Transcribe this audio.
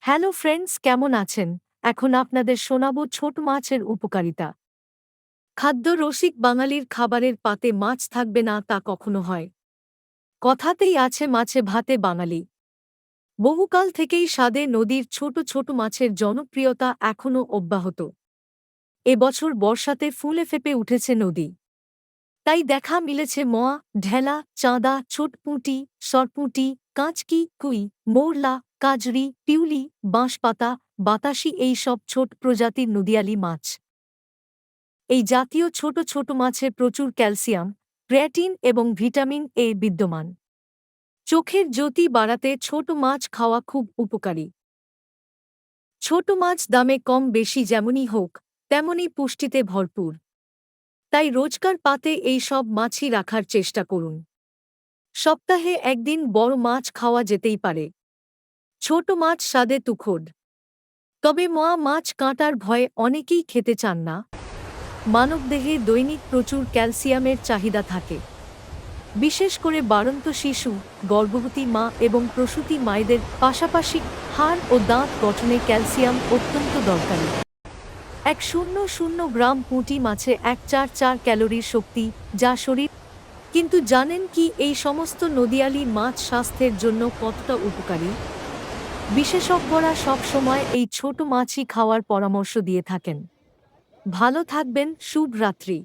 Hello friends, কেমন আছেন? এখন আপনাদের শোনাবো ছোট মাছের উপকারিতা। খাদ্য রসিক বাঙালির খাবারের পাতে মাছ থাকবে না তা কখনো হয়। কথাতেই আছে মাছে ভাতে বাঙালি। বহুকাল থেকেই স্বাদে নদীর ছোট ছোট মাছের জনপ্রিয়তা এখনও অব্যাহত। এবছর বর্ষাতে ফুলে ফেঁপে উঠেছে নদী। তাই দেখা মিলেছে মোয়া, ঢেলা, চাঁদা, ছোট পুঁটি, সরপুঁটি, কাঁচকি, কুই, মোরলা, কাজরি, পিউলি, বাঁশপাতা, বাতাসি এই সব ছোট প্রজাতির নদীয়ালি মাছ। এই জাতীয় ছোট ছোট মাছে প্রচুর ক্যালসিয়াম, ক্রিয়েটিন এবং ভিটামিন এ বিদ্যমান। চোখের জ্যোতি বাড়াতে ছোট মাছ খাওয়া খুব উপকারী। ছোট মাছ দামে কম বেশি যেমনই হোক, তেমনই পুষ্টিতে ভরপুর। তাই রোজকার পাতে এই সব মাছই রাখার চেষ্টা করুন। সপ্তাহে একদিন বড় মাছ খাওয়া যেতেই পারে। ছোট মাছ স্বাদে তুখোড়। তবে মোয়া মাছ কাঁটার ভয়ে অনেকেই খেতে চান না। মানবদেহে দৈনিক প্রচুর ক্যালসিয়ামের চাহিদা থাকে। বিশেষ করে বাড়ন্ত শিশু, গর্ভবতী মা এবং প্রসূতি মায়েদের পাশাপাশি হাড় ও দাঁত গঠনে ক্যালসিয়াম অত্যন্ত দরকারি। 100 গ্রাম পুঁটি মাছে 144 ক্যালোরির শক্তি, যা শরীর। কিন্তু জানেন কি এই সমস্ত নদীয়ালি মাছ স্বাস্থ্যের জন্য কতটা উপকারী? বিশেষজ্ঞরা সব সময় এই ছোট মাছই খাওয়ার পরামর্শ দিয়ে থাকেন। ভালো থাকবেন, শুভ রাত্রি।